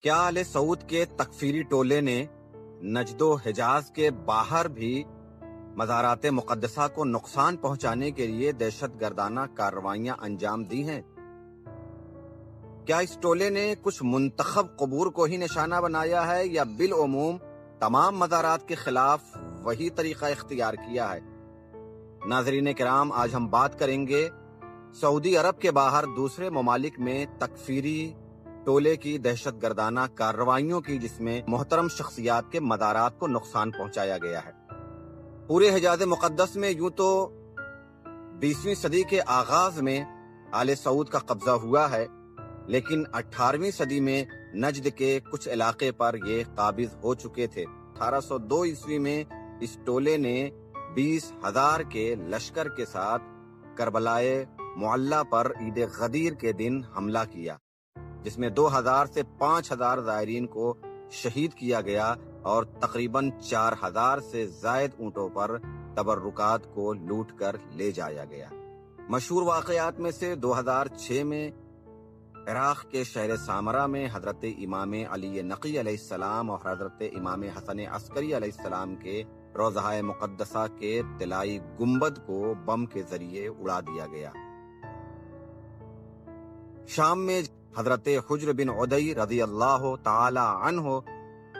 کیا آل سعود کے تکفیری ٹولے نے نجد و حجاز کے باہر بھی مزارات مقدسہ کو نقصان پہنچانے کے لیے دہشت گردانہ کارروائیاں انجام دی ہیں؟ کیا اس ٹولے نے کچھ منتخب قبور کو ہی نشانہ بنایا ہے یا بالعموم تمام مزارات کے خلاف وہی طریقہ اختیار کیا ہے؟ ناظرین کرام، آج ہم بات کریں گے سعودی عرب کے باہر دوسرے ممالک میں تکفیری ٹولے کی دہشت گردانہ کارروائیوں کی، جس میں محترم شخصیات کے مزارات کو نقصان پہنچایا گیا ہے۔ پورے حجاز مقدس میں یوں تو 20ویں صدی کے آغاز میں آل سعود کا قبضہ ہوا ہے، لیکن 18ویں صدی میں نجد کے کچھ علاقے پر یہ قابض ہو چکے تھے۔ 1802 عیسوی میں اس ٹولے نے 20,000 کے لشکر کے ساتھ کربلائے معلی پر عید غدیر کے دن حملہ کیا، جس میں 2,000 سے 5,000 زائرین کو شہید کیا گیا اور تقریباً 4,000 سے زائد اونٹوں پر تبرکات کو لوٹ کر لے جایا گیا۔ مشہور واقعات میں سے 2006 میں عراق کے شہر سامرہ میں حضرت امام علی نقی علیہ السلام اور حضرت امام حسن عسکری علیہ السلام کے روضہ مقدسہ کے طلائی گنبد کو بم کے ذریعے اڑا دیا گیا۔ شام میں حضرت حجر بن عدی رضی اللہ تعالی عنہ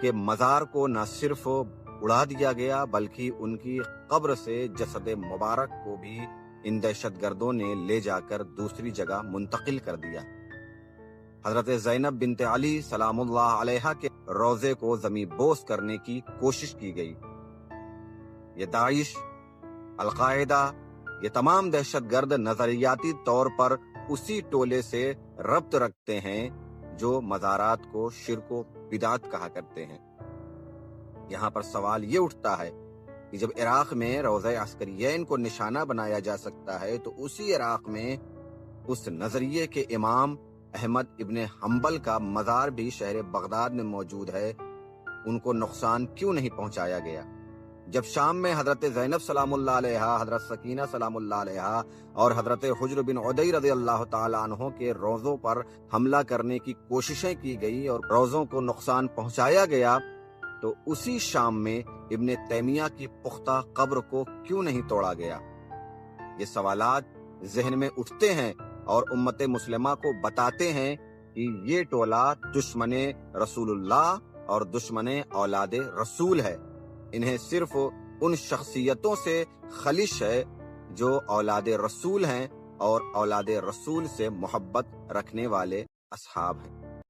کے مزار کو نہ صرف اڑا دیا گیا بلکہ ان کی قبر سے جسد مبارک کو بھی ان دہشت گردوں نے لے جا کر دوسری جگہ منتقل کر دیا۔ حضرت زینب بنت علی سلام اللہ علیہا کے روضے کو زمیں بوس کرنے کی کوشش کی گئی۔ یہ داعش، القاعدہ، یہ تمام دہشت گرد نظریاتی طور پر اسی ٹولے سے ربط رکھتے ہیں جو مزارات کو شرک و بدعت کہا کرتے ہیں۔ یہاں پر سوال یہ اٹھتا ہے کہ جب عراق میں روضہ عسکریین کو نشانہ بنایا جا سکتا ہے تو اسی عراق میں اس نظریے کے امام احمد ابن حنبل کا مزار بھی شہر بغداد میں موجود ہے، ان کو نقصان کیوں نہیں پہنچایا گیا؟ جب شام میں حضرت زینب سلام اللہ علیہا، حضرت سکینہ سلام اللہ علیہا اور حضرت حجر بن عدی رضی اللہ تعالی عنہ کے روضوں پر حملہ کرنے کی کوششیں کی گئی اور روضوں کو نقصان پہنچایا گیا، تو اسی شام میں ابن تیمیہ کی پختہ قبر کو کیوں نہیں توڑا گیا؟ یہ سوالات ذہن میں اٹھتے ہیں اور امت مسلمہ کو بتاتے ہیں کہ یہ ٹولہ دشمن رسول اللہ اور دشمن اولاد رسول ہے۔ انہیں صرف ان شخصیتوں سے خلش ہے جو اولاد رسول ہیں اور اولاد رسول سے محبت رکھنے والے اصحاب ہیں۔